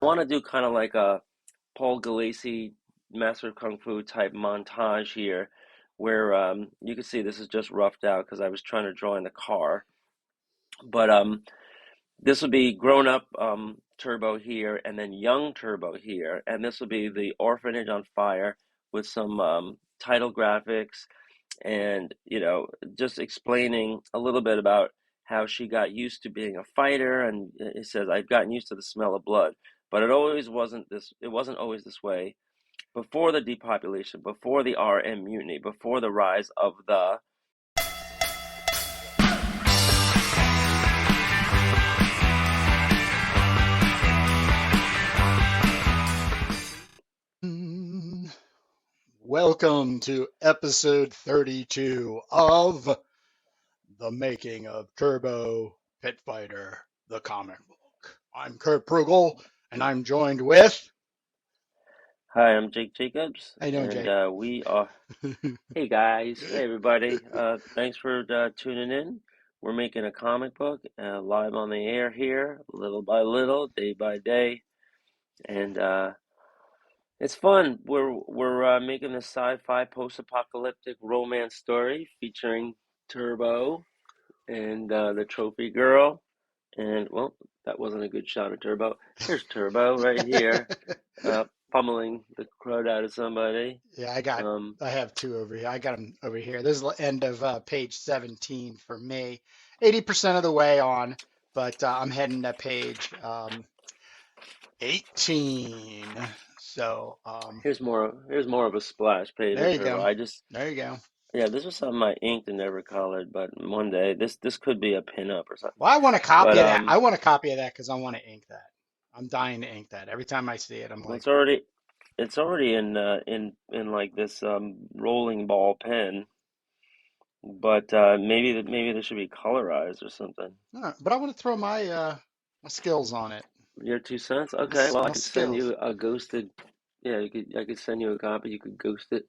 want to do kind of like a Paul Galassi Master of Kung Fu type montage here, where you can see this is just roughed out because I was trying to draw in the car. But this will be grown up Turbo here, and then young Turbo here, and this will be the orphanage on fire with some title graphics, and just explaining a little bit about how she got used to being a fighter. And it says, I've gotten used to the smell of blood, but it wasn't always this way before the depopulation, before the RM mutiny, before the rise of the Welcome to episode 32 of The Making of Turbo Pit Fighter, the comic book. I'm Kurt Brugel, and I'm joined with... Hi, I'm Jake Jacobs, How you doing, and Jake? we are. Hey guys, hey everybody. Thanks for tuning in. We're making a comic book live on the air here, little by little, day by day, and it's fun. We're making this sci-fi post-apocalyptic romance story featuring Turbo and the Trophy Girl. And well, that wasn't a good shot of Turbo. Here's Turbo right here, pummeling the crud out of somebody. Yeah, Um, I have two over here. I got them over here. This is the end of page 17 for me. 80% of the way on, but I'm heading to page 18. So, here's more of a splash page there of you Turbo. go. There you go. Yeah, this was something I inked and never colored, but one day this could be a pinup or something. Well, I want a copy But of that. I want a copy of that because I want to ink that. I'm dying to ink that. Every time I see it, I'm well, like, it's already in like this rolling ball pen, but maybe this should be colorized or something. but I want to throw my skills on it. Your 2 cents? Okay, well I My could send skills. you a ghosted. Yeah, I could send you a copy. You could ghost it.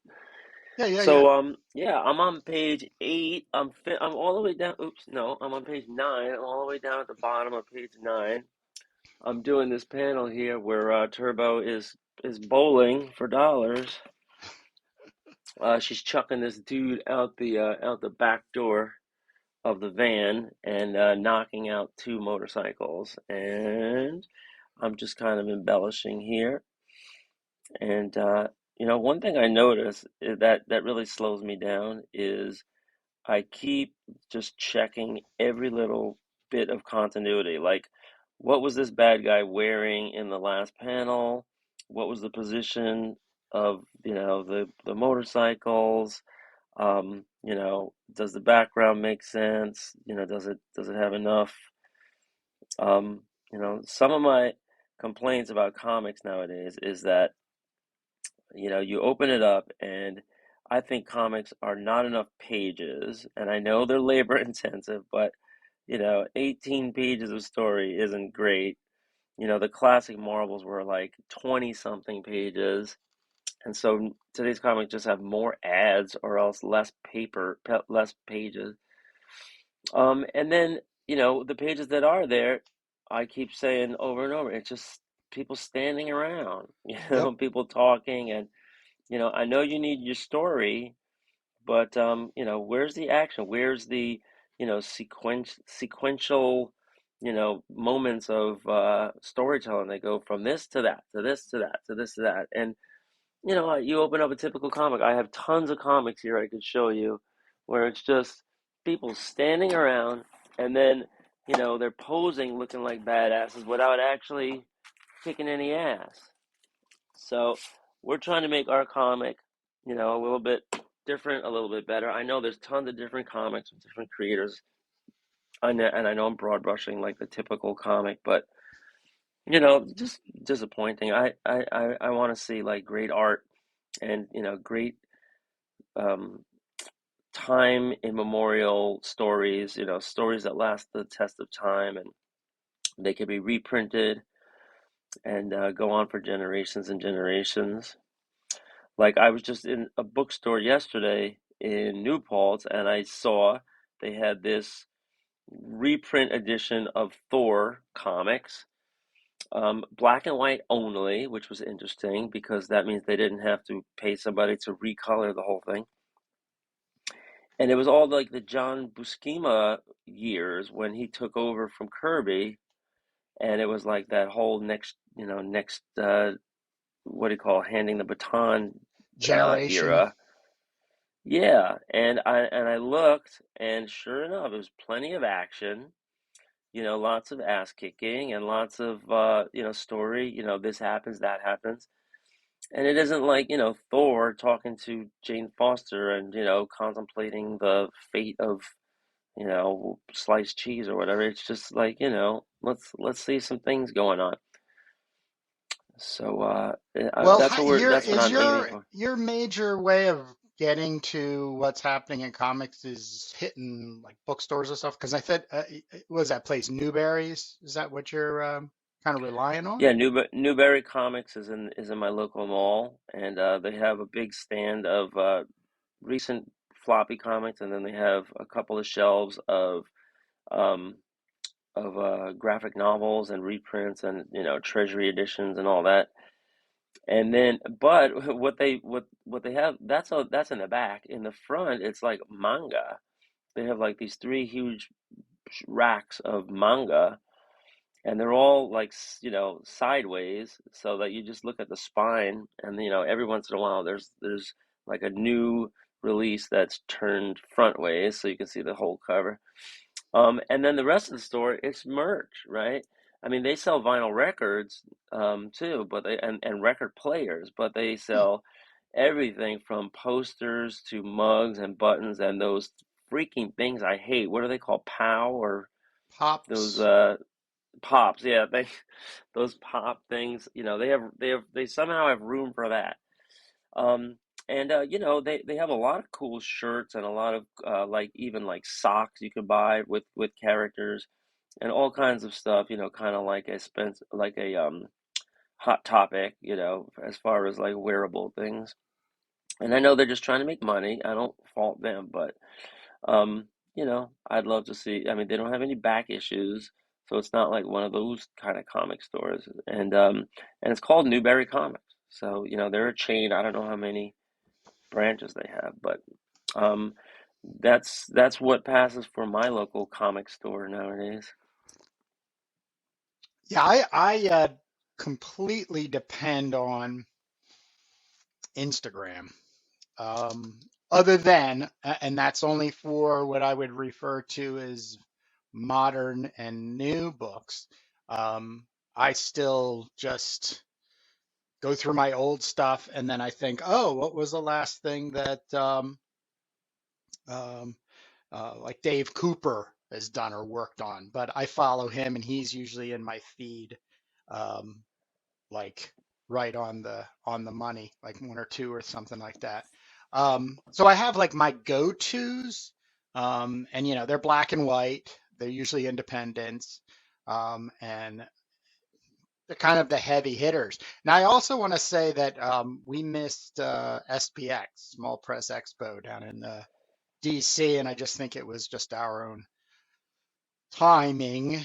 Yeah, yeah, yeah. So yeah, I'm on page 8. I'm all the way down. Oops, no, I'm on page 9. I'm all the way down at the bottom of page 9. I'm doing this panel here where Turbo is bowling for dollars. She's chucking this dude out the back door of the van and knocking out 2 motorcycles. And I'm just kind of embellishing here. And one thing I notice that really slows me down is I keep just checking every little bit of continuity. Like, what was this bad guy wearing in the last panel? What was the position of, the motorcycles? Does the background make sense? Does it have enough? Some of my complaints about comics nowadays is that, you open it up and I think comics are not enough pages, and I know they're labor intensive, but 18 pages of story isn't great. The classic Marvels were like 20 something pages, and so today's comics just have more ads or else less paper, less pages. And then, the pages that are there, I keep saying over and over, it's just people standing around, Yep. people talking, and I know you need your story, but where's the action? Where's the, sequential, moments of storytelling? They go from this to that, to this to that, to this to that. And you open up a typical comic. I have tons of comics here I could show you where it's just people standing around and then, they're posing looking like badasses without actually kicking any ass. So we're trying to make our comic, a little bit different, a little bit better. I know there's tons of different comics with different creators. And I know I'm broad brushing like the typical comic, but just disappointing. I want to see like great art and great um, time immemorial stories. Stories that last the test of time and they can be reprinted and go on for generations and generations. Like I was just in a bookstore yesterday in New Paltz and I saw they had this reprint edition of Thor comics Black and white only, which was interesting because that means they didn't have to pay somebody to recolor the whole thing. And it was all like the John Buscema years when he took over from Kirby, and it was like that whole next what do you call handing the baton Generation. era. Yeah, and I looked, and sure enough, there's plenty of action. Lots of ass kicking and lots of story. This happens, that happens. And it isn't like, Thor talking to Jane Foster and, contemplating the fate of, sliced cheese or whatever. It's just like, let's see some things going on. So Well, that's what I'm aiming for. your major way of getting to what's happening in comics is hitting like bookstores and stuff. Because I said, what was that place, Newberry's? Is that what you're kind of relying on? Yeah, Newberry Comics is in my local mall, and they have a big stand of recent floppy comics, and then they have a couple of shelves um, of graphic novels and reprints and treasury editions and all that. And then, but what they have, that's in the back. In the front, it's like manga. They have like these three huge racks of manga, and they're all like sideways, so that you just look at the spine, and every once in a while there's like a new release that's turned front ways, so you can see the whole cover. And then the rest of the store, it's merch, right? I mean, they sell vinyl records, too, but and record players, but they Hmm. sell everything from posters to mugs and buttons and those freaking things I hate. What are they called? POW or those Pops. pops? Yeah, they those pop things. They somehow have room for that. Um, and they have a lot of cool shirts and a lot of like even like socks you can buy with characters and all kinds of stuff, kind of like a hot topic, as far as like wearable things. And I know they're just trying to make money. I don't fault them, but I'd love to see. I mean, they don't have any back issues, so it's not like one of those kind of comic stores. And it's called Newberry Comics. So, they're a chain. I don't know how many branches they have, but um, that's what passes for my local comic store nowadays. Yeah, I completely depend on Instagram. Other than, and that's only for what I would refer to as modern and new books. I still just go through my old stuff and then I think, oh, what was the last thing that um, like Dave Cooper has done or worked on? But I follow him and he's usually in my feed, um, like right on the money, like one or two or something like that. So I have like my go-tos, and they're black and white. They're usually independents, and they're kind of the heavy hitters. Now, I also want to say that we missed SPX, Small Press Expo, down in DC, and I just think it was just our own timing,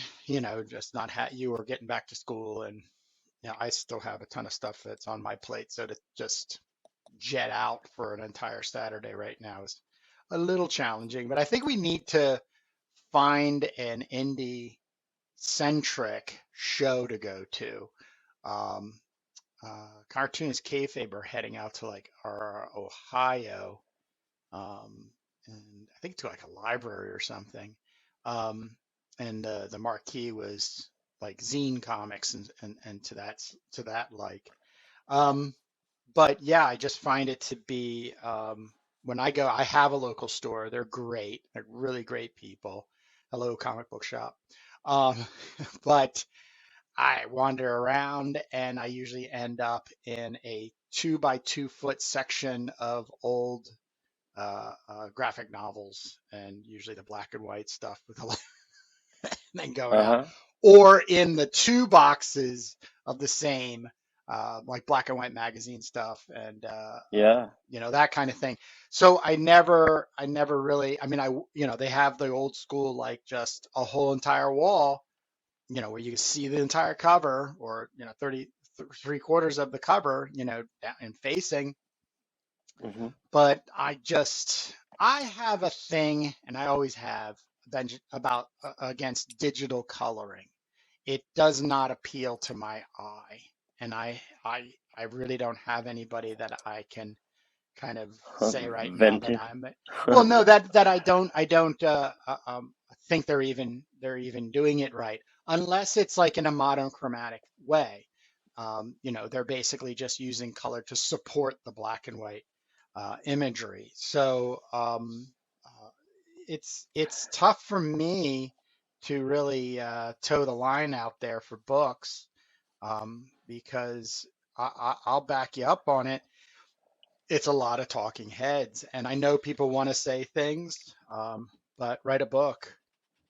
just not you were getting back to school, and I still have a ton of stuff that's on my plate, so to just jet out for an entire Saturday right now is a little challenging. But I think we need to find an indie centric show to go to. Um, Cartoonist Kayfabe are heading out to like our Ohio, um, and I think to like a library or something. Um, and the marquee was like zine comics and to that like. Um, but yeah, I just find it to be when I go, I have a local store. They're great. They're really great people. Hello, comic book shop. Um, but I wander around and I usually end up in a 2 by 2 foot section of old graphic novels and usually the black and white stuff with a then going out, Uh-huh. or in the two boxes of the same, like black and white magazine stuff and Yeah. that kind of thing. So I never really. I mean, they have the old school like just a whole entire wall where you see the entire cover, or 3/4 of the cover, and facing. Hmm. But I have a thing, and I always have, about against digital coloring. It does not appeal to my eye, and I really don't have anybody that I can kind of say right now that Vented. I'm, well, no, that I don't think they're even doing it right, unless it's like in a modern chromatic way. They're basically just using color to support the black and white imagery. So it's tough for me to really toe the line out there for books, because I'll back you up on it. It's a lot of talking heads, and I know people want to say things, but write a book.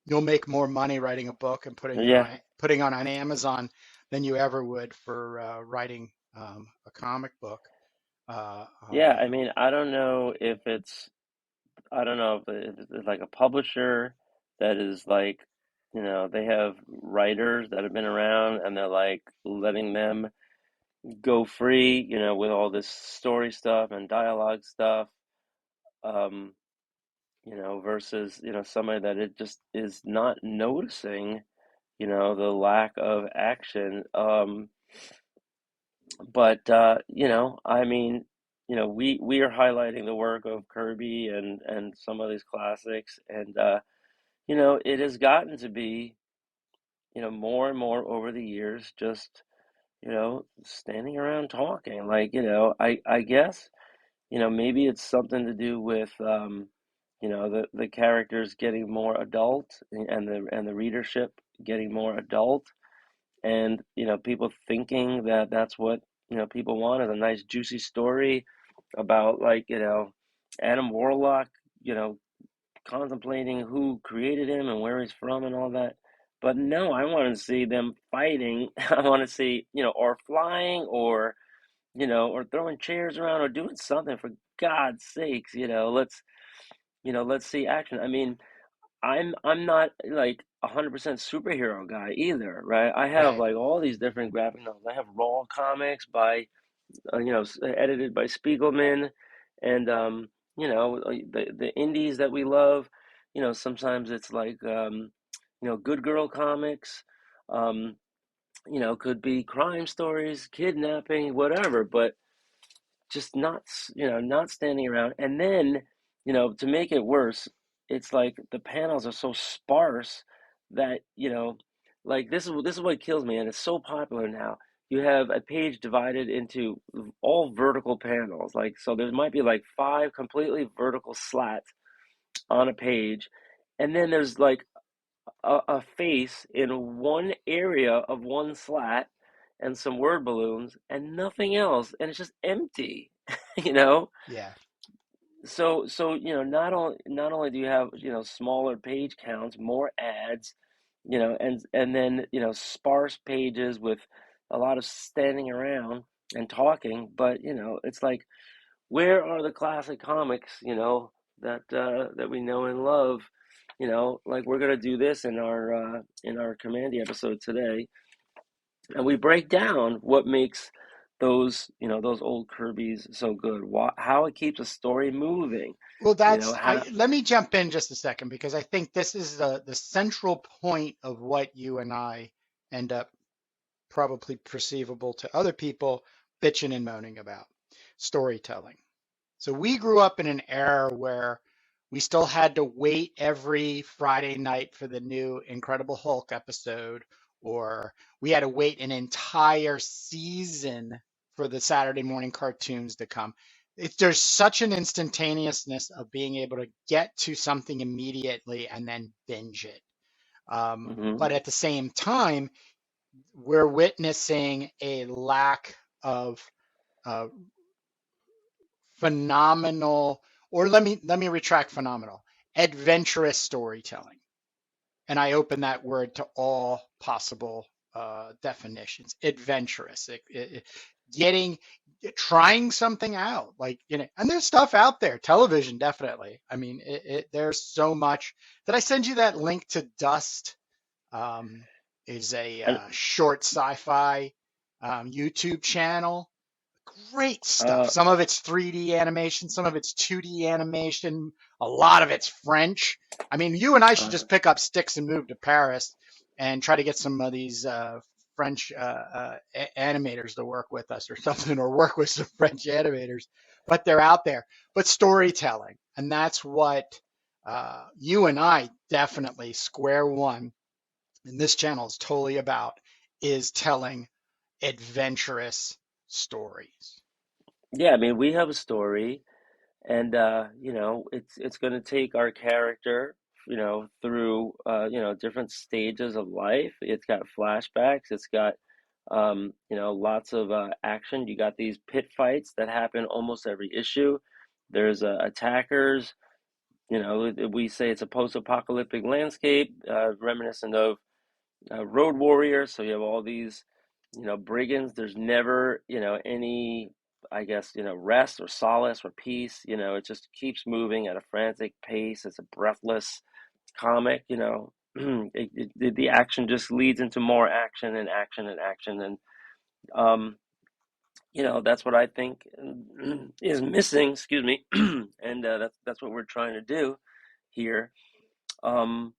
You'll make more money writing a book and Yeah, putting on Amazon than you ever would for writing a comic book. Uh, yeah. um, I mean, I don't know if it's like a publisher that is like, they have writers that have been around and they're like letting them go free, with all this story stuff and dialogue stuff. Um, versus, somebody that it just is not noticing, the lack of action. But I mean, we are highlighting the work of Kirby and some of these classics, and it has gotten to be, more and more over the years, just standing around talking. Like, I guess, maybe it's something to do with the characters getting more adult, and the readership getting more adult, and people thinking that that's what people want, is a nice juicy story about, like, Adam Warlock, you know contemplating who created him and where he's from and all that. But no, I want to see them fighting. I want to see, or flying, or throwing chairs around, or doing something, for God's sakes. Let's see action. I mean, I'm not like 100% superhero guy either, right? I have right. like all these different graphic novels. I have Raw comics by edited by Spiegelman, and the indies that we love. Sometimes it's like Good Girl comics. Um, could be crime stories, kidnapping, whatever. But just not standing around. And then, to make it worse, it's like the panels are so sparse that, like, this is what kills me, and it's so popular now. You have a page divided into all vertical panels. Like, so there might be like five completely vertical slats on a page, and then there's like a face in one area of one slat, and some word balloons and nothing else, and it's just empty. you know Yeah. so not only do you have smaller page counts, more ads, and then sparse pages with a lot of standing around and talking, but it's like, where are the classic comics, that we know and love? Like, we're gonna do this in our Commandy episode today, and we break down what makes those old Kirby's so good. How it keeps a story moving. Well, How. let me jump in just a second, because I think this is the central point of what you and I end up probably perceivable to other people bitching and moaning about: storytelling. So we grew up in an era where we still had to wait every Friday night for the new Incredible Hulk episode, or we had to wait an entire season for the Saturday morning cartoons to come. There's such an instantaneousness of being able to get to something immediately and then binge it. Hmm. But at the same time, we're witnessing a lack of uh, phenomenal, or let me retract phenomenal, adventurous storytelling. And I open that word to all possible definitions. Adventurous, getting, trying something out, like, and there's stuff out there. Television, definitely. I mean, there's so much. Did I send you that link to Dust? Um, is a And short sci-fi YouTube channel. Great stuff. uh, Some of it's 3D animation, some of it's 2D animation, a lot of it's French. I mean, you and I should uh, just pick up sticks and move to Paris and try to get some of these French animators to work with us or something, or work with some French animators. But they're out there. But storytelling, and that's what you and I definitely square one, and this channel is totally about, is telling adventurous stories. yeah, I mean, we have a story, and it's going to take our character, through different stages of life. It's got flashbacks. It's got lots of action. You got these pit fights that happen almost every issue. There's attackers. We say it's a post-apocalyptic landscape, reminiscent of Road Warrior. So you have all these, brigands. There's never, any, I guess, rest or solace or peace. It just keeps moving at a frantic pace. It's a breathless comic. The action just leads into more action and action and action, and um, that's what I think is missing. Excuse me, and that's what we're trying to do here. Um,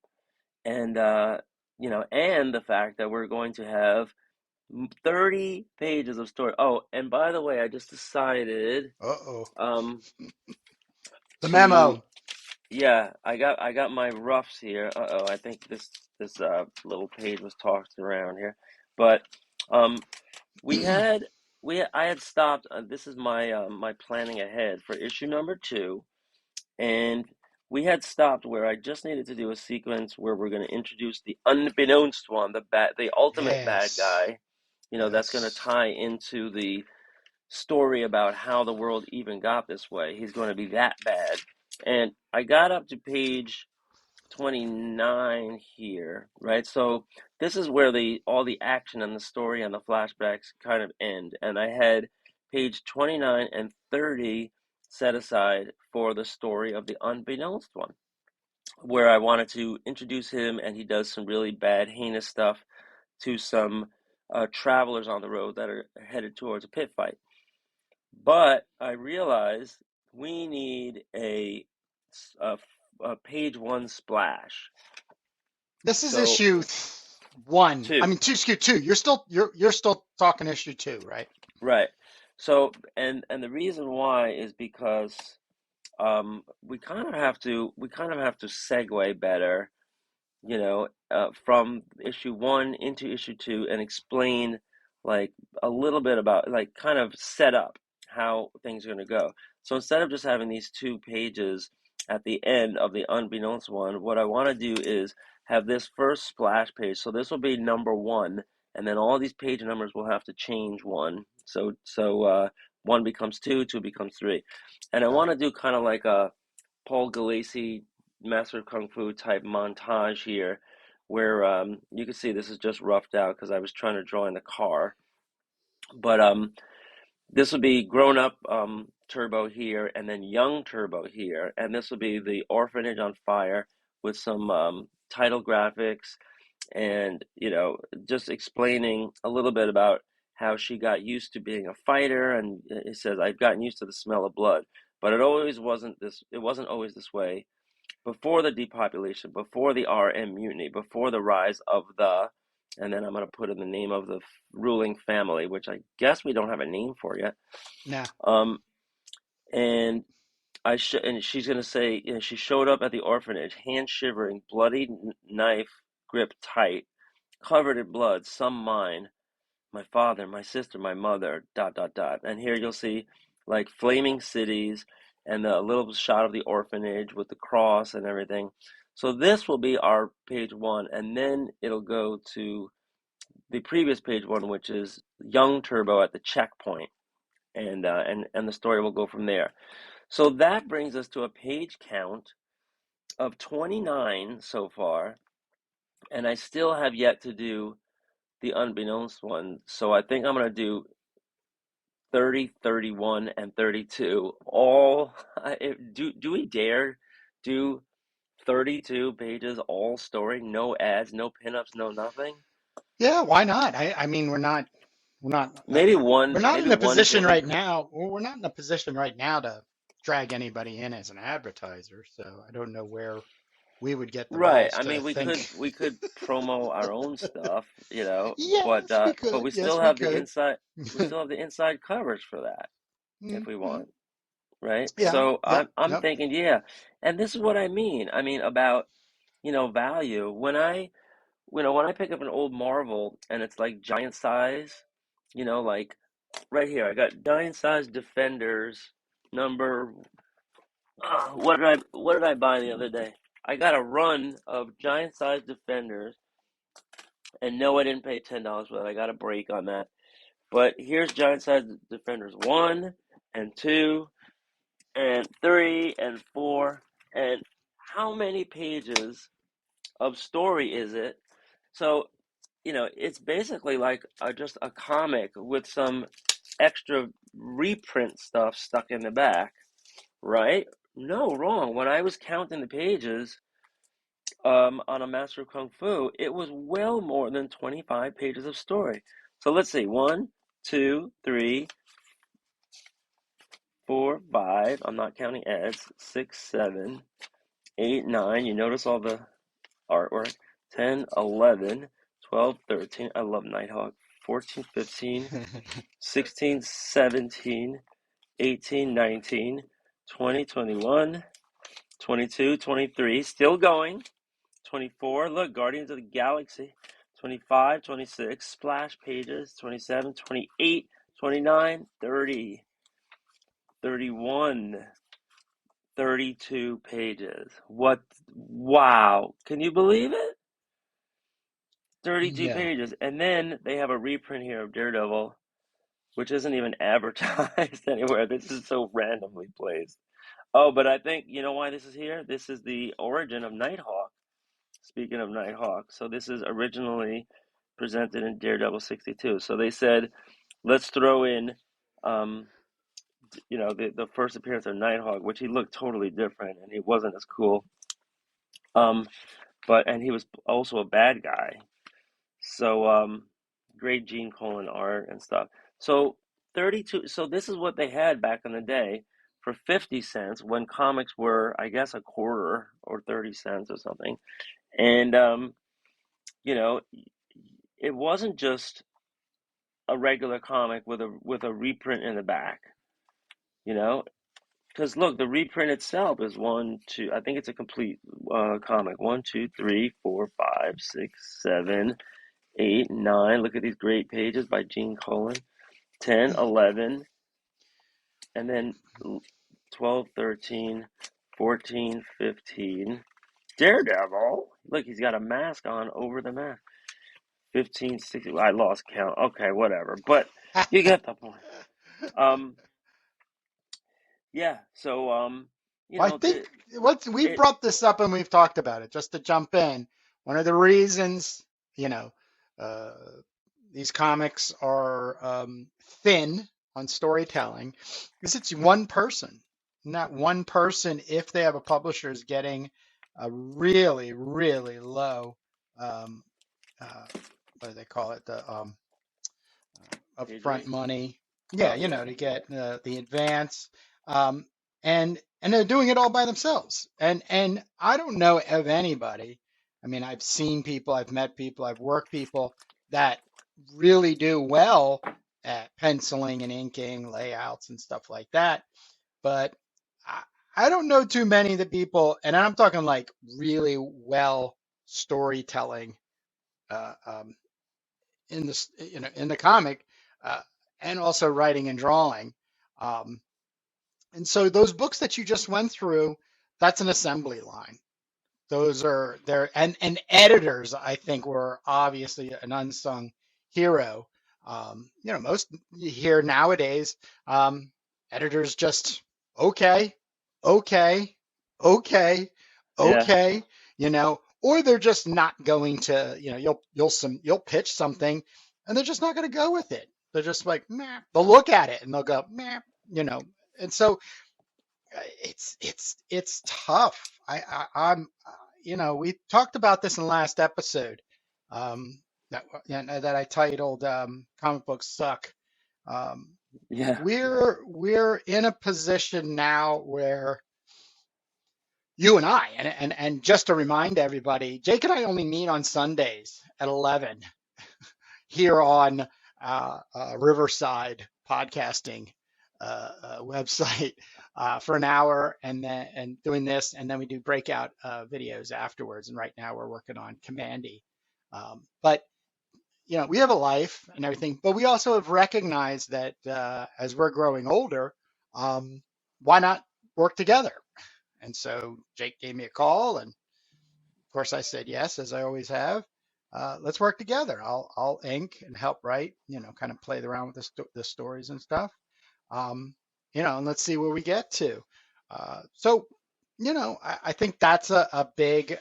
and and the fact that we're going to have 30 pages of story. Oh, and by the way, I just decided Uh-oh. um The to memo. yeah, I got my roughs here. Uh-oh, I think this little page was tossed around here. But um we had I had stopped, this is my planning ahead for issue number 2, and we had stopped where I just needed to do a sequence where we're going to introduce the unbeknownst one, the ultimate bad Yes. guy. That's going to Yes. tie into the story about how the world even got this way. He's going to be that bad. And I got up to page 29 here, right? So this is where the all the action and the story and the flashbacks kind of end. And I had page 29 and 30 set aside for the story of the unbeknownst one, where I wanted to introduce him, and he does some really bad, heinous stuff to some travelers on the road that are headed towards a pit fight. But I realized we need a, a page one splash. This is So issue one. I two, mean, two, excuse two. You're still talking issue two, right? right? So and the reason why is because we kind of have to segue better, from issue 1 into issue 2, and explain like a little bit about, like, kind of set up how things are going to go. So instead of just having these 2 pages at the end of the unbeknownst one, what I want to do is have this first splash page. So this will be number 1, and then all these page numbers will have to change one. So 1 becomes 2, 2 becomes 3, and I Got want it. to do kind of like a Paul Galassi Master of Kung Fu type montage here, where you can see this is just roughed out because I was trying to draw in the car. But this will be grown up Turbo here, and then young Turbo here, and this will be the orphanage on fire with some title graphics, and just explaining a little bit about how she got used to being a fighter. And it says, I've gotten used to the smell of blood, but it wasn't always this way before the depopulation, before the RM mutiny, before the rise of and then I'm going to put in the name of the ruling family, which I guess we don't have a name for yet. Nah. Um, and and she's going to say, she showed up at the orphanage, hand shivering, bloody knife gripped tight, covered in blood, some mine, my father, my sister, my mother, dot, dot, dot. And here you'll see like flaming cities and a little shot of the orphanage with the cross and everything. So this will be our page 1, and then it'll go to the previous page 1, which is young Turbo at the checkpoint, and the story will go from there. So that brings us to a page count of 29 so far, and I still have yet to do the unbeknownst one. So I think I'm going to do 30, 31, and 32. All do we dare do 32 pages all story, no ads, no pinups, no nothing? Yeah, why not? I mean, we're not we're not Maybe in a one position book. right now. We're not in a position right now to drag anybody in as an advertiser. So I don't know where we would get the Right. balls I to mean, think. we could promo our own stuff, Yes, we but could. Yes, we could. we still have the inside coverage for that if we Hmm. want, right? Yeah. So Yep. I'm Yep. thinking, yeah. And this is what I mean. I mean about, value. When I pick up an old Marvel and it's like giant size, like right here, I got giant size Defenders number. What did I buy the other day? I got a run of giant size Defenders, and no, I didn't pay $10 for that. I got a break on that. But here's giant size Defenders one and two and three and four, and how many pages of story is it? So it's basically like just a comic with some extra reprint stuff stuck in the back, right? No, wrong. When I was counting the pages on a Master of Kung Fu, it was well more than 25 pages of story. So let's see, one, two, three, four, five. I'm not counting Ed's. 6, 7, 8, 9. You notice all the artwork. 10, 11, 12, 13. I love Nighthawk. 14, 15, 16, 17, 18, 19, 20, 21, 22, 23. Still going. 24. Look, Guardians of the Galaxy. 25, 26. Splash pages. 27, 28, 29, 30, 31, 32 pages. What? Wow. Can you believe it? 32 Yeah. pages. And then they have a reprint here of Daredevil, which isn't even advertised anywhere. This is so randomly placed. Oh, but I think, you know why this is here? This is the origin of Nighthawk. Speaking of Nighthawk, so this is originally presented in Daredevil 62. So they said, let's throw in, um, the first appearance of Nighthawk, which he looked totally different and he wasn't as cool. Um, and he was also a bad guy. So great Gene Colan art and stuff. So 32. So this is what they had back in the day for 50 cents when comics were, I guess, a quarter or 30 cents or something. And you know, it wasn't just a regular comic with a reprint in the back, you know, because look, the reprint itself is one, two. I think it's a complete comic. One, two, three, four, five, six, 7, 8, 9. Look at these great pages by Gene Colan. 10, 11, and then 12, 13, 14, 15. Daredevil. Look, he's got a mask on over the mask. 15, 16. I lost count. Okay, whatever. But you get the point. Um, yeah. So, Well, I think what we've it brought this up and we've talked about it. Just to jump in, one of the reasons, you know, uh, these comics are thin on storytelling is it's one person. And that one person, if they have a publisher, is getting a really, really low, um, uh, what do they call it? The page upfront rate. money. Yeah, Oh yeah. to get the advance, um, and they're doing it all by themselves. And I don't know of anybody. I mean, I've seen people, I've met people, I've worked people that really do well at penciling and inking layouts and stuff like that. But I, I don't know too many of the people, and I'm talking like really well storytelling uh, um, in this, in the comic, uh, and also writing and drawing. Um, and so those books that you just went through, that's an assembly line. Those are there, and editors, I think, were obviously an unsung hero. Most here nowadays, editors just okay, okay, okay, Yeah. okay, or they're just not going to, you'll pitch something, and they're just not going to go with it. They're just like, meh. They'll look at it and they'll go, meh, and so it's tough. I'm we talked about this in the last episode. that I titled "Comic Books Suck." Um, Yeah. we're in a position now where you and I, and just to remind everybody, Jake and I only meet on Sundays at 11 here on Riverside Podcasting website for an hour, and doing this, and then we do breakout videos afterwards. And right now we're working on Commandy, but we have a life and everything, but we also have recognized that as we're growing older, um, why not work together? And so Jake gave me a call, and of course I said yes, as I always have. Let's work together. I'll ink and help write, kind of play around with the stories and stuff. Um, and let's see where we get to. So, I think that's a big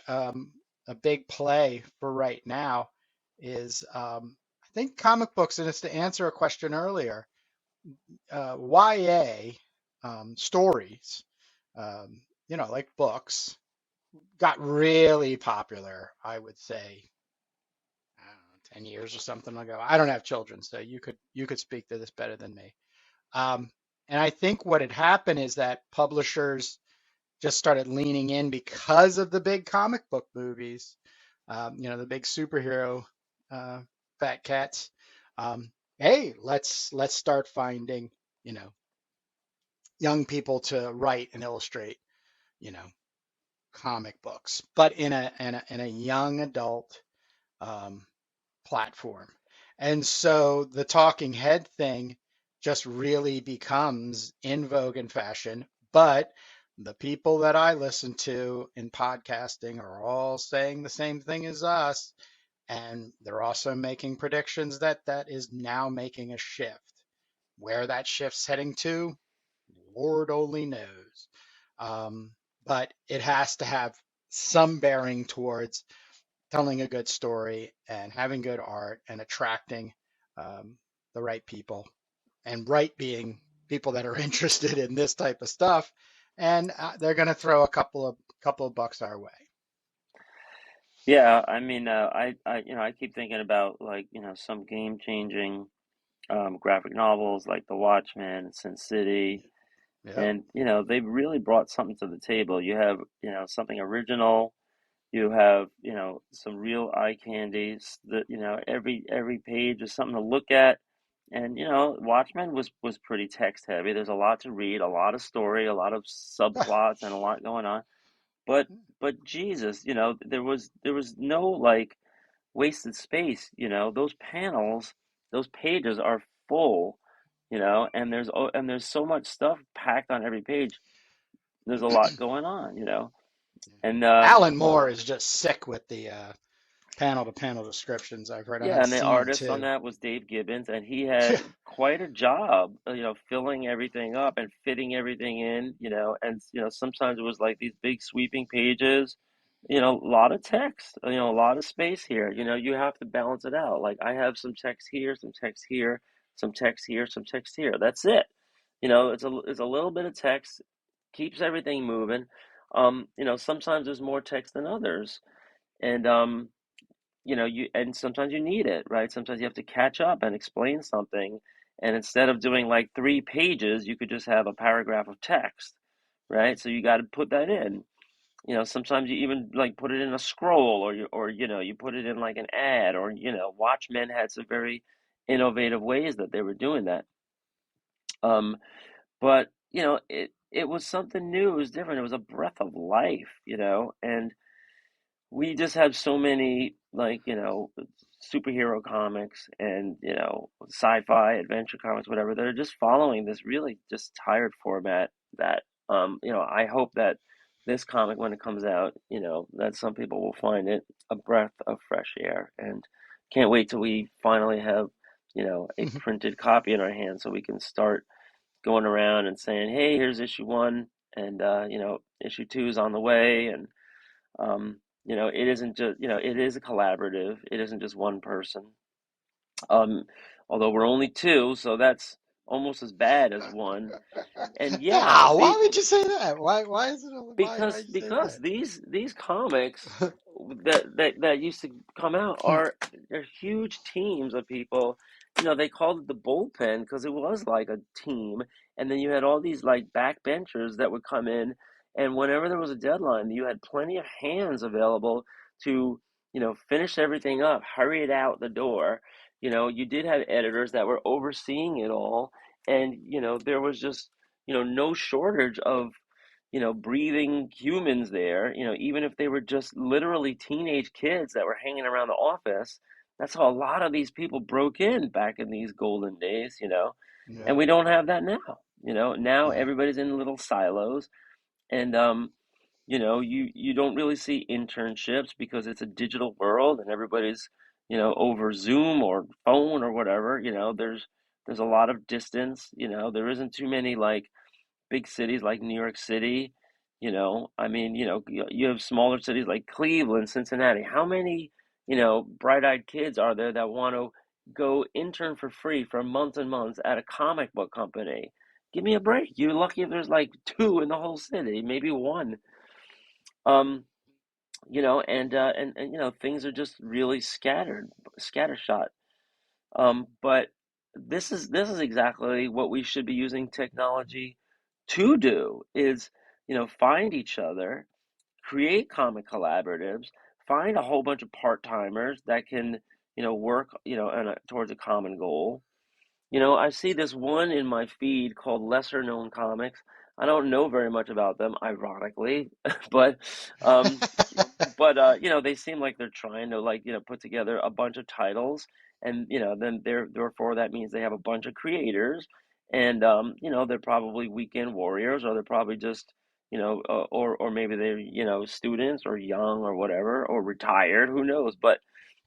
play for right now is I think comic books, and it's to answer a question earlier, YA stories, like books, got really popular, I would say, I don't know, 10 years or something ago. I don't have children, so you could speak to this better than me. Um, and I think what had happened is that publishers just started leaning in because of the big comic book movies, the big superhero uh, fat cats. Hey, let's start finding, you know, young people to write and illustrate, you know, comic books, but in a young adult um, platform. And so the talking head thing just really becomes in vogue and fashion. But the people that I listen to in podcasting are all saying the same thing as us. And they're also making predictions that that is now making a shift. Where that shift's heading to, Lord only knows. Um, but it has to have some bearing towards telling a good story and having good art and attracting um, the right people, and right being people that are interested in this type of stuff, and they're going to throw a couple of bucks our way. Yeah, I mean, I keep thinking about like, some game-changing graphic novels like The Watchmen, Sin City, Yep. and they've really brought something to the table. You have, something original. You have, some real eye candies that, every page is something to look at. And, Watchmen was pretty text heavy. There's a lot to read, a lot of story, a lot of subplots, and a lot going on. But but Jesus, there was no like wasted space, those panels, those pages are full, and there's so much stuff packed on every page. There's a lot going on, and Alan Moore is just sick with the panel to panel descriptions. I've heard. I yeah, haven't and the seen them artist on too. that was Dave Gibbons, and he had quite a job, filling everything up and fitting everything in, and sometimes it was like these big sweeping pages, a lot of text, a lot of space here. You have to balance it out. Like I have some text here, some text here, some text here, some text here. That's it. It's a little bit of text, keeps everything moving. Sometimes there's more text than others, and sometimes you need it, right? Sometimes you have to catch up and explain something, and instead of doing like 3 pages, you could just have a paragraph of text, right? So you got to put that in. Sometimes you even like put it in a scroll, or you put it in like an ad, or Watchmen had some very innovative ways that they were doing that. Um, but it was something new, it was different, it was a breath of life, and we just have so many like superhero comics and sci-fi adventure comics, whatever, that are just following this really just tired format that I hope that this comic, when it comes out, that some people will find it a breath of fresh air, and can't wait till we finally have a printed copy in our hands so we can start going around and saying, hey, here's issue 1, and issue 2 is on the way. And it isn't just, it is a collaborative. It isn't just one person. Um, Although we're only two, so that's almost as bad as one. And yeah, Ah, why would you say that? Why is it? Why you say because that? these comics that used to come out are huge teams of people. They called it the bullpen because it was like a team, and then you had all these like backbenchers that would come in, and whenever there was a deadline, you had plenty of hands available to finish everything up, hurry it out the door. You did have editors that were overseeing it all, and there was just no shortage of breathing humans there, even if they were just literally teenage kids that were hanging around the office. That's how a lot of these people broke in back in these golden days. And Yeah, we don't have that now. Now yeah, everybody's in little silos, and you don't really see internships because it's a digital world and everybody's, over Zoom or phone or whatever. There's a lot of distance. There isn't too many like big cities like New York City. I mean, you have smaller cities like Cleveland, Cincinnati. How many, bright-eyed kids are there that want to go intern for free for months and months at a comic book company? Give me a break. You're lucky if there's like two in the whole city, maybe one. Um, and things are just really scattershot. But this is exactly what we should be using technology to do is, find each other, create comic collaboratives, find a whole bunch of part-timers that can, work, towards a common goal. I see this one in my feed called Lesser Known Comics. I don't know very much about them, ironically, but um, they seem like they're trying to like put together a bunch of titles, and then therefore that means they have a bunch of creators, and they're probably weekend warriors, or they're probably just or maybe they're students or young or whatever or retired, who knows, but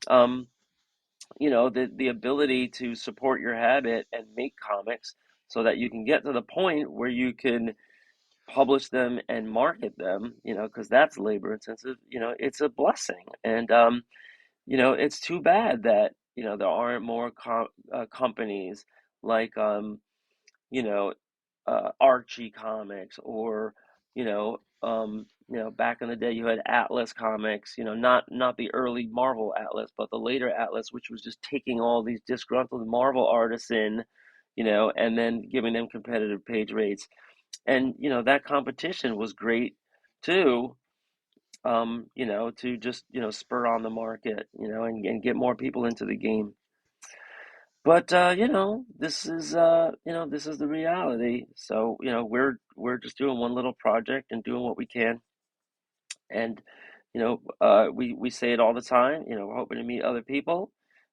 um the ability to support your habit and make comics so that you can get to the point where you can publish them and market them, because that's labor intensive. It's a blessing. And it's too bad that there aren't more companies like you know, Archie comics, or back in the day you had Atlas comics, not the early Marvel Atlas, but the later Atlas, which was just taking all these disgruntled Marvel artists in, and then giving them competitive page rates. And that competition was great too, to just spur on the market, and get more people into the game. But this is the reality. So, we're just doing one little project and doing what we can. And we say it all the time. We're hoping to meet other people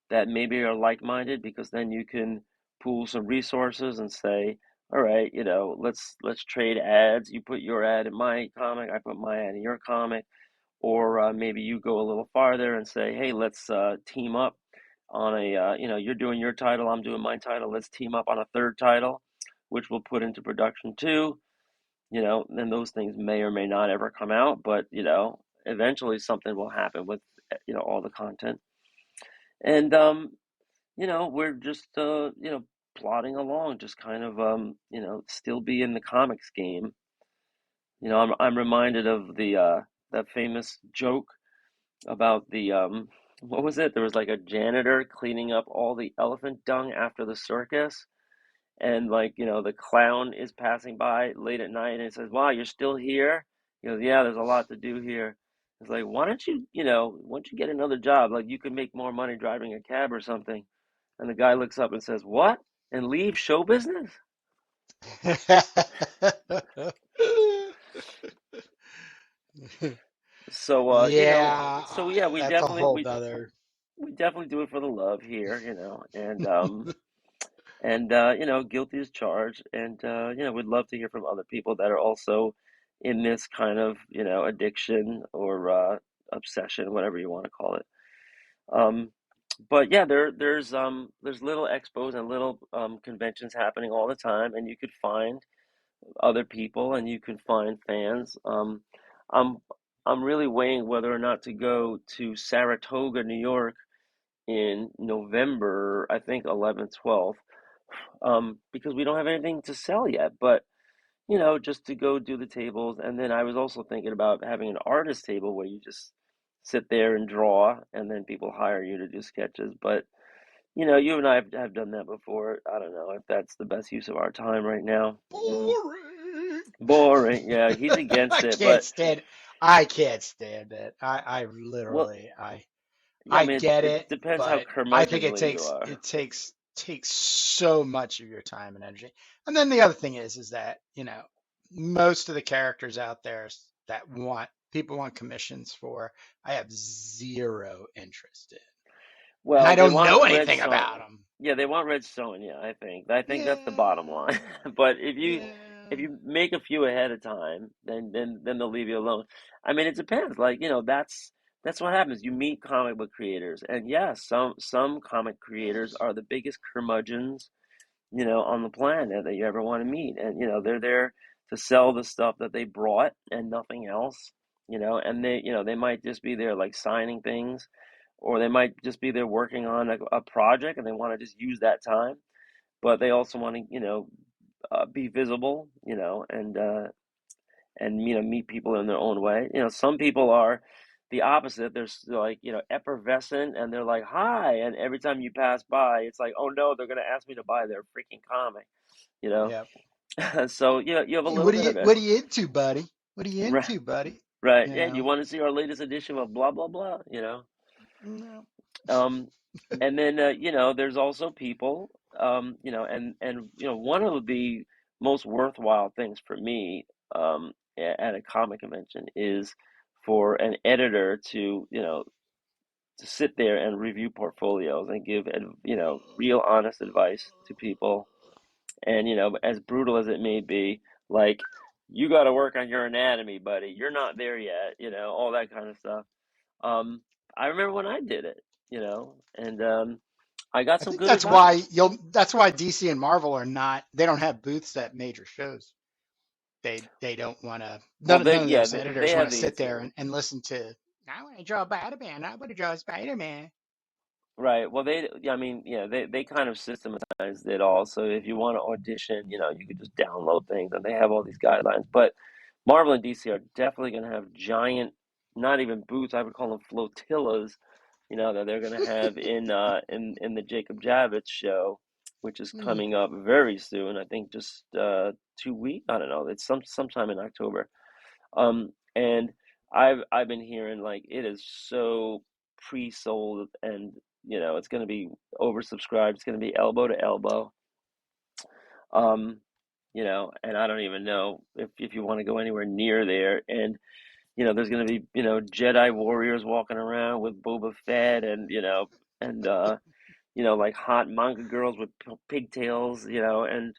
that maybe are like-minded, because then you can pool some resources and say, all right, let's trade ads. You put your ad in my comic, I put my ad in your comic. Or maybe you go a little farther and say, hey, let's team up on you're doing your title, I'm doing my title. Let's team up on a third title, which we'll put into production too. And those things may or may not ever come out, but, eventually something will happen with, all the content. And, we're just, plodding along, just kind of, still be in the comics game. I'm reminded of that famous joke about the what was it? There was like a janitor cleaning up all the elephant dung after the circus, and like the clown is passing by late at night and he says, "Wow, you're still here?" He goes, "Yeah, there's a lot to do here." It's like, why don't you get another job? Like you could make more money driving a cab or something. And the guy looks up and says, "What? And leave show business?" So Yeah, so yeah, we that's a definitely whole we nother. we definitely do it for the love here, and guilty as charged, and we'd love to hear from other people that are also in this kind of addiction or obsession, whatever you want to call it. um but yeah, there's little expos and little conventions happening all the time, and you could find other people and you can find fans. I'm I'm really weighing whether or not to go to Saratoga, New York in November, I think 11th, 12th, because we don't have anything to sell yet. But just to go do the tables. And then I was also thinking about having an artist table where you just sit there and draw, and then people hire you to do sketches. But you and I have done that before. I don't know if that's the best use of our time right now. Boring. Boring. Yeah, he's against I it, can't but stand. I can't stand it. I well, literally. yeah. I I mean, get it it, depends how but I think curmudgeonly you are. it takes so much of your time and energy. And then the other thing is that, most of the characters out there that people want commissions for, I have zero interest in. And I Well, they don't want know Red anything Son. about them. Yeah, they want Red Sonja, I think. I think that's the bottom Yeah. line. But if you Yeah. if you make a few ahead of time, then they'll leave you alone. I mean, it depends. Like, that's what happens. You meet comic book creators, and yeah, some comic creators are the biggest curmudgeons, on the planet that you ever want to meet. And, they're there to sell the stuff that they brought and nothing else, and they might just be there like signing things, or they might just be there working on a project and they want to just use that time. But they also want to, be visible, and, meet people in their own way. Some people are the opposite. They're like, effervescent, and they're like, hi. And every time you pass by, it's like, oh no, they're going to ask me to buy their freaking comic, you know? Yeah. So, you have a Hey, little bit of it. what are you into, buddy? What are you Right. into, buddy? Right. You Yeah. Do you know? want to see our latest edition of blah, blah, blah? No. Um, and then, there's also people, and, one of the most worthwhile things for me, at a comic convention is for an editor to sit there and review portfolios and give, real honest advice to people. And, as brutal as it may be, like, you got to work on your anatomy, buddy. You're not there yet, all that kind of stuff. Um, I remember when I did it, and I got I some think good advice. that's why DC and Marvel are not, they don't have booths at major shows. They don't want to, Well, none of yeah, those they editors want have to the sit there answer. and listen to, I want to draw Spider-Man. I want to draw Spider-Man. Right. Well, yeah, I mean, yeah, they kind of systematized it all. So if you want to audition, you could just download things, and they have all these guidelines. But Marvel and DC are definitely going to have giant, not even booths, I would call them flotillas, that they're going to have in the Jacob Javits show, which is Hmm. coming up very soon. I think just 2 weeks. I don't know. It's sometime in October. And I've been hearing like it is so pre-sold, and it's going to be oversubscribed. It's going to be elbow to elbow. Um, and I don't even know if you want to go anywhere near there. And there's going to be Jedi warriors walking around with Boba Fett, and like hot manga girls with pigtails, and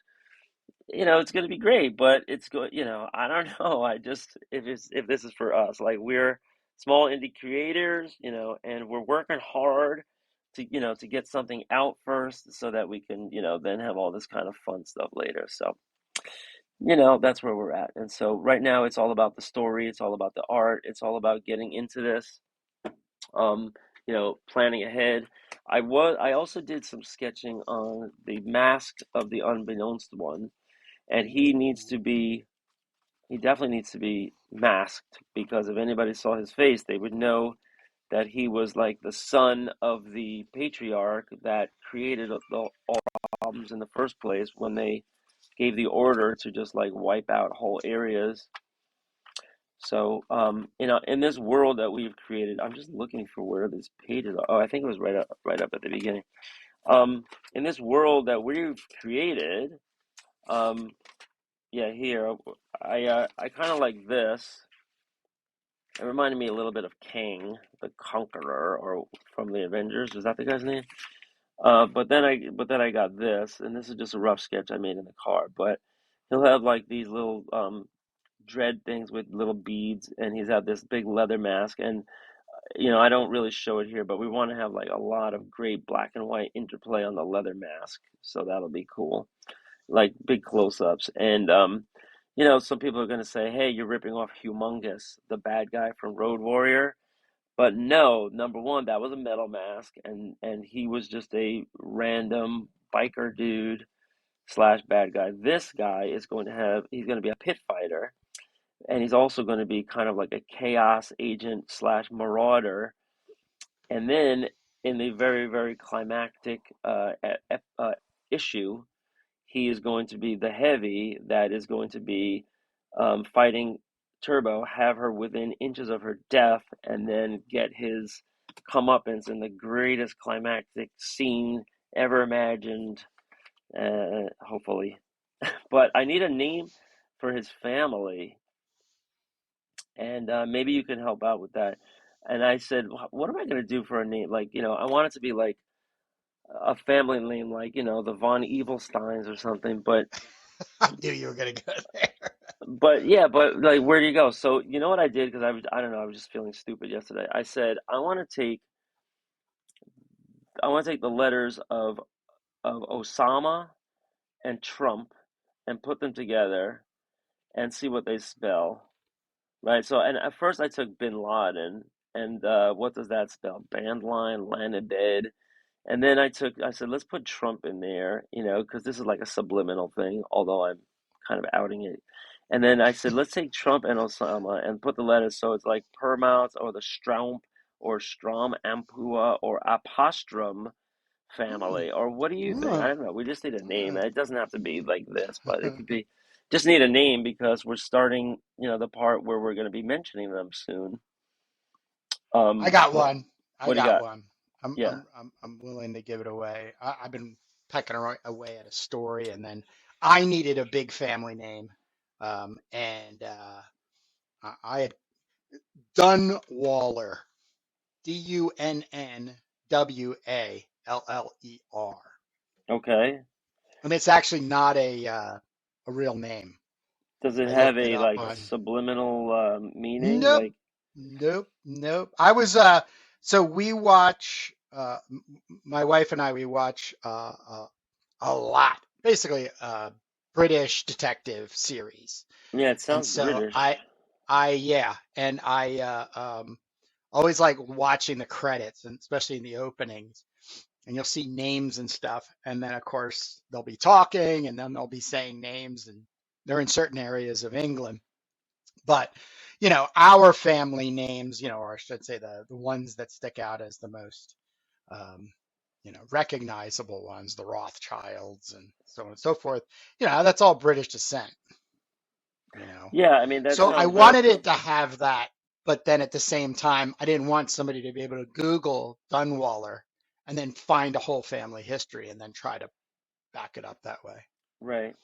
it's going to be great. But it's good, I don't know. I just, if this is for us, like, we're small indie creators, and we're working hard to get something out first, so that we can, then have all this kind of fun stuff later. So, that's where we're at. And so right now it's all about the story, it's all about the art, it's all about getting into this, um, planning ahead. I also did some sketching on the Mask of the Unbeknownst one, and he definitely needs to be masked, because if anybody saw his face, they would know that he was like the son of the patriarch that created all problems in the first place, when they gave the order to just like wipe out whole areas. So, in this world that we've created, I'm just looking for where these pages are. Oh, I think it was right up at the beginning. In this world that we've created, um, yeah, here, I kind of like this. It reminded me a little bit of Kang the Conqueror, or from the Avengers. Is that the guy's name? But then I got this, and this is just a rough sketch I made in the car. But he'll have like these little dread things with little beads, and he's had this big leather mask. And I don't really show it here, but we want to have like a lot of great black and white interplay on the leather mask, so that'll be cool, like big close-ups. And some people are going to say, hey, you're ripping off Humongous, the bad guy from Road Warrior. But no, number one, that was a metal mask, and he was just a random biker dude, slash bad guy. This guy is he's going to be a pit fighter, and he's also going to be kind of like a chaos agent slash marauder. And then in the very, very climactic issue, he is going to be the heavy that is going to be fighting Turbo, have her within inches of her death, and then get his comeuppance in the greatest climactic scene ever imagined, hopefully. But I need a name for his family, and maybe you can help out with that. And I said, what am I going to do for a name? Like, I want it to be like a family name, like, the Von Evilsteins or something. I knew you were going to go there. But yeah, but like, where do you go? So you know what I did? Because I don't know, I was just feeling stupid yesterday. I said, I want to take the letters of Osama and Trump and put them together and see what they spell. Right. So, and at first I took Bin Laden, and what does that spell? Bandline, landed bed. And then I said, let's put Trump in there, because this is like a subliminal thing, although I'm kind of outing it. And then I said, let's take Trump and Osama and put the letters so it's like Permount or the Straump or Strom Ampua or Apostrom Hmm. family. Or what do you think? I Hmm. don't know. We just need a name. Uh, It doesn't have to be like this, but it could be just need a name because we're starting, the part where we're going to be mentioning them soon. I got What, one. I what do you got got? one. Yeah. I'm willing to give it away. I've been pecking away at a story, and then I needed a big family name, and I had Dunwaller, Dunnwaller, Okay. and it's actually not a real name. Does it I have looked it a up like on. subliminal meaning? Nope, Like, nope. I was so we watch my wife and I we watch a lot, basically a British detective series. yeah, it And sounds so British. yeah, and I always like watching the credits, and especially in the openings. And you'll see names and stuff, and then of course they'll be talking, and then they'll be saying names, and they're in certain areas of England. But our family names, or I should say the ones that stick out as the most um, recognizable ones, the Rothschilds and so on and so forth. That's all British descent. You know, Yeah, I mean that so I sounds very. wanted it to have that, but then at the same time, I didn't want somebody to be able to Google Dunwaller and then find a whole family history and then try to back it up that way. Right.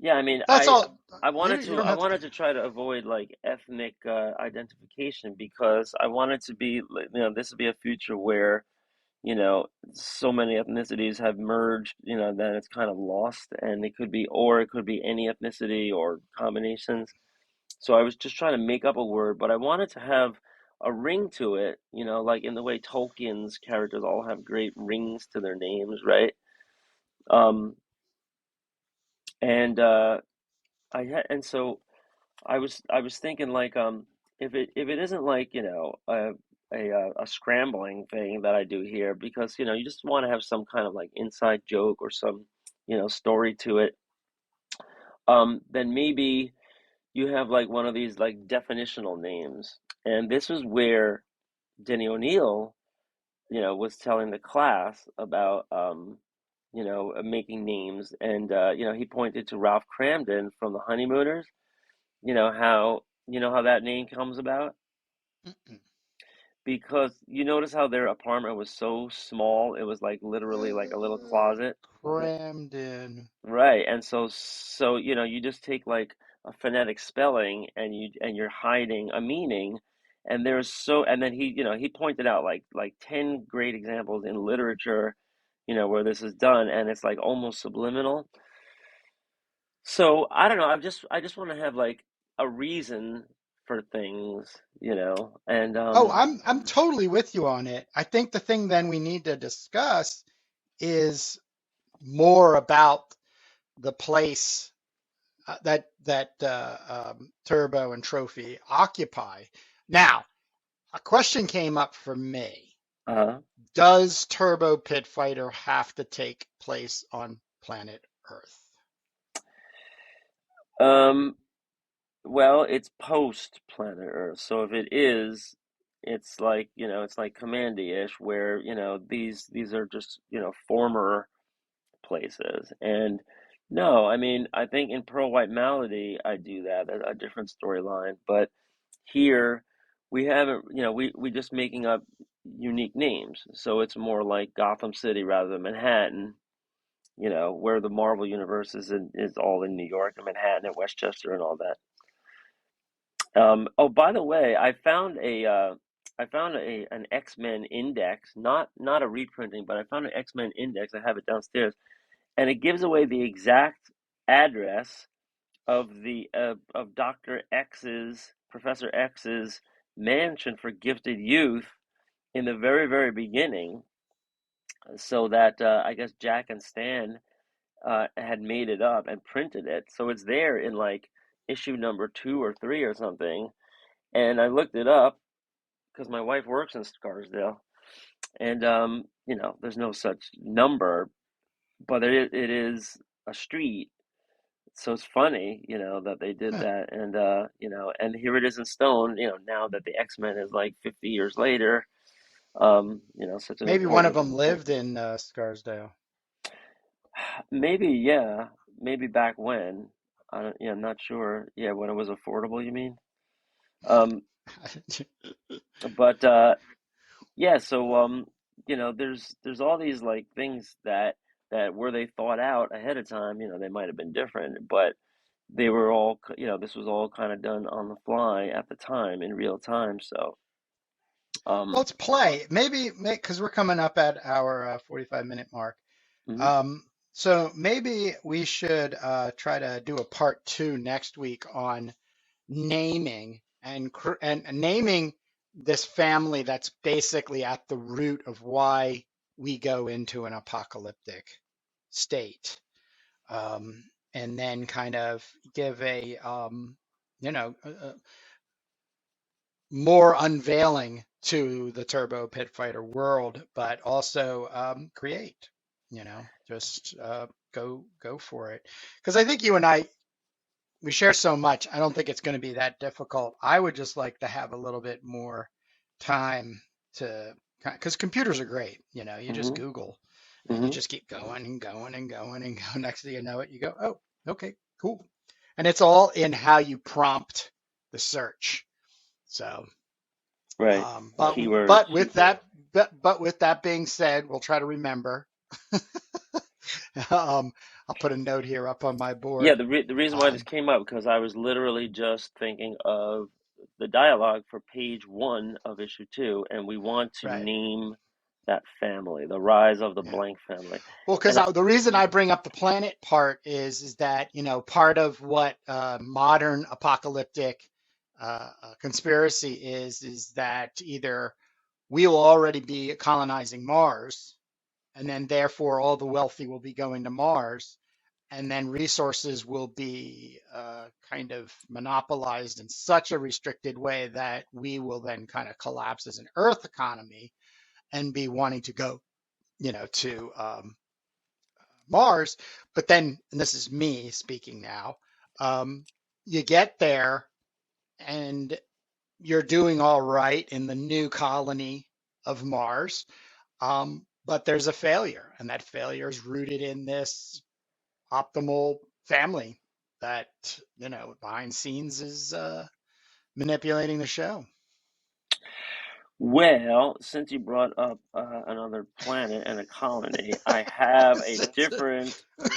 Yeah, I mean That's all. I You don't I have to do wanted to try to avoid like ethnic identification because I wanted to be this would be a future where so many ethnicities have merged, that it's kind of lost, and it could be any ethnicity or combinations. So I was just trying to make up a word, but I wanted to have a ring to it, like in the way Tolkien's characters all have great rings to their names, right? Um, and and so I was thinking like if it isn't like a scrambling thing that I do here because you just want to have some kind of like inside joke or some story to it, then maybe you have like one of these like definitional names, and this is where Denny O'Neil was telling the class about making names, and he pointed to Ralph Cramden from the Honeymooners. You know how that name comes about? that. Because you notice how their apartment was so small, it was like literally like a little closet. Crammed in. Right. And so you just take like a phonetic spelling and you're hiding a meaning. And then he pointed out like 10 great examples in literature, where this is done and it's like almost subliminal. So I don't know, I just want to have like a reason for things, and Oh, I'm totally with you on it. I think the thing then we need to discuss is more about the place that Turbo and Trophy occupy. Now, a question came up for me. uh Does Turbo Pit Fighter have to take place on planet Earth? Um, well, it's post planet Earth. So if it is, it's like, it's like Commandy-ish, where, these are just, former places. And no, I mean, I think in Pearl White Malady, I do that, a different storyline. But here, we haven't, we just making up unique names. So it's more like Gotham City rather than Manhattan, where the Marvel universe is all in New York and Manhattan and Westchester and all that. Oh, by the way, I found an X-Men index, not a reprinting, but I found an X-Men index. I have it downstairs, and it gives away the exact address of Doctor X's, Professor X's mansion for gifted youth in the very, very beginning, so that I guess Jack and Stan had made it up and printed it, so it's there in like issue number 2 or 3 or something. And I looked it up because my wife works in Scarsdale, and there's no such number, but it is a street. So it's funny, that they did Huh. that, and and here it is in stone. Now that the X-Men is like 50 years later, such an Maybe one of important. them lived in Scarsdale. Maybe, yeah, maybe back when. I don't, yeah, I'm not sure. Yeah, when it was affordable, you mean? Um, but Yeah, so there's all these like things that were they thought out ahead of time, they might have been different, but they were all, this was all kind of done on the fly at the time in real time. So, Well, um, let's play. Maybe because we're coming up at our 45-minute mark. mhm, Um, so maybe we should try to do a part two next week on naming and naming this family that's basically at the root of why we go into an apocalyptic state. And then kind of give a more unveiling to the Turbo Pit Fighter world, but also create, just go for it. Because I think you and I, we share so much. I don't think it's going to be that difficult. I would just like to have a little bit more time to, because computers are great. You just mhm, Google and you mhm, just keep going and going and going and go. Next thing you know it, you go, oh, okay, cool. And it's all in how you prompt the search. So, right, um, but keywords. but with that but with that being said, we'll try to remember. um, I'll put a note here up on my Yeah, board. the reason why this Um, came up because I was literally just thinking of the dialogue for page 1 of issue 2, and we want to right. name that family, the rise of the Yeah. blank family. Well, because And the reason I bring up the planet part is that part of what modern apocalyptic conspiracy is that either we will already be colonizing Mars, and then therefore all the wealthy will be going to Mars, and then resources will be kind of monopolized in such a restricted way that we will then kind of collapse as an Earth economy and be wanting to go, to Mars. But then, and this is me speaking now, um, you get there and you're doing all right in the new colony of Mars, but there's a failure, and that failure is rooted in this optimal family that behind scenes is manipulating the show. well, since you brought up another planet and a colony,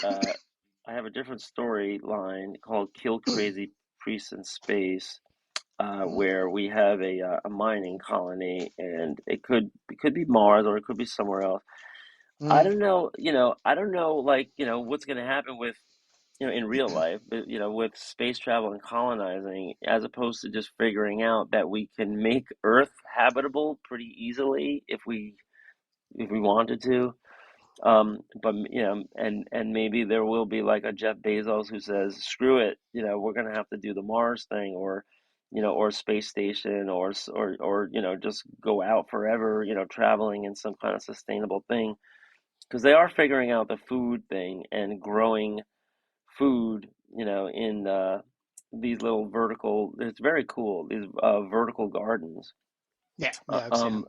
uh, I have a different storyline called "Kill Crazy Priests in Space," where we have a mining colony, and it could be Mars or it could be somewhere else. I Mm. don't know, I don't know, like, what's going to happen with, in real life, but, with space travel and colonizing, as opposed to just figuring out that we can make Earth habitable pretty easily if we wanted to. But and maybe there will be like a Jeff Bezos who says, "Screw it, we're gonna have to do the Mars thing, or space station, or just go out forever, traveling in some kind of sustainable thing." Because they are figuring out the food thing and growing food, in these little vertical. It's very cool. These vertical gardens. Yeah, Uh, yeah, I've seen um, them.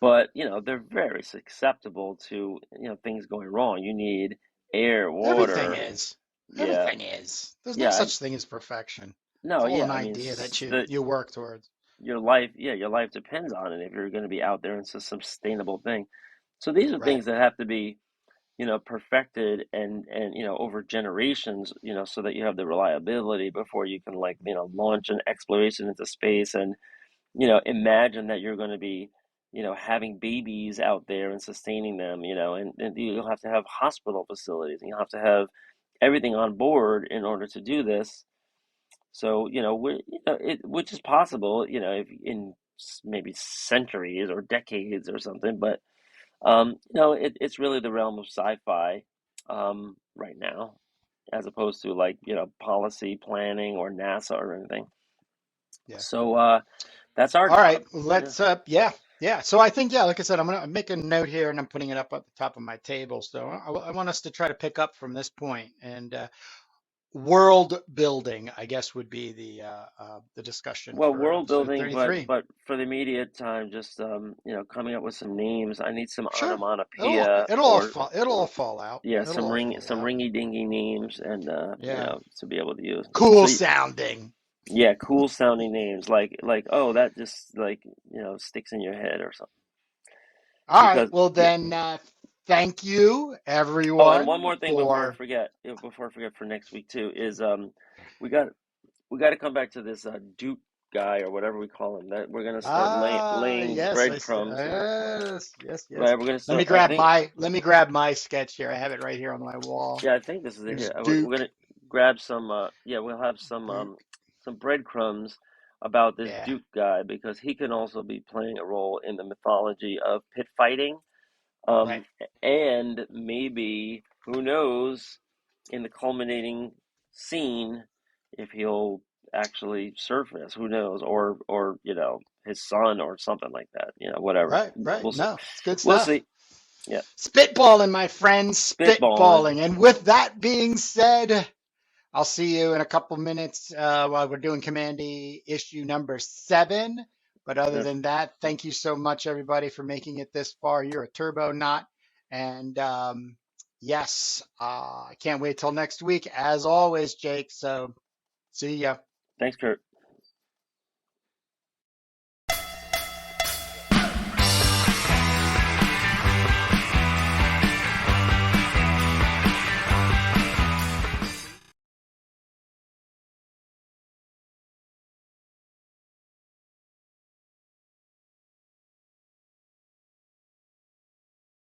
but they're very susceptible to things going wrong. You need air, Everything water. is. Yeah, Everything is. There's no yeah. such thing as perfection. It's No, all yeah. an I mean, idea that you work towards. your life depends on it if you're going to be out there and it's a sustainable thing. So these are Right. things that have to be perfected and over generations, so that you have the reliability before you can like launch an exploration into space and imagine that you're going to be having babies out there and sustaining them, and you'll have to have hospital facilities and you'll have to have everything on board in order to do this. So which is possible, if in maybe centuries or decades or something, but it's really the realm of sci-fi right now, as opposed to like policy planning or NASA or anything. Yeah. So that's our All job. right. Yeah. Let's yeah. Yeah. So I think, yeah, like I said, I'm gonna make a note here and I'm putting it up at the top of my table. So I want us to try to pick up from this point and world building, I guess, would be the discussion Well, for world episode building, but 33. for the immediate time, just coming up with some names. I need some Sure. onomatopoeia or It'll all fall out. yeah, It'll all fall some out. ringy dingy names, and Yeah. to be able to use. So Cool sounding. yeah, cool sounding names like oh, that just like sticks in your head or something. All right. Because Well, yeah. then, thank you, Oh, and one everyone, more thing for. before I forget for next week too is we got we got to come back to this Duke guy or whatever we call him, that we're gonna start laying Yes, breadcrumbs. yes, yes, yes. Right, we're gonna start. Let me grab my sketch here. I have it right here on my wall. Yeah, I think this is it There's here. We're Duke. gonna grab some. Yeah, we'll have Duke. some breadcrumbs about this Yeah. Duke guy because he can also be playing a role in the mythology of pit fighting. Right. Um, and maybe who knows in the culminating scene if he'll actually surface. Who knows? Or his son or something like that. Whatever. Right. Right. We'll see. No, it's good We'll stuff. see. Yeah, Spitballing, my friends, spitballing. spitballing. And with that being said, I'll see you in a couple minutes while we're doing Commandy issue number 7. But other Yeah. than that, thank you so much, everybody, for making it this far. You're a turbo knot. And yes, I can't wait till next week, as always, Jake. So see ya. Thanks, Kurt.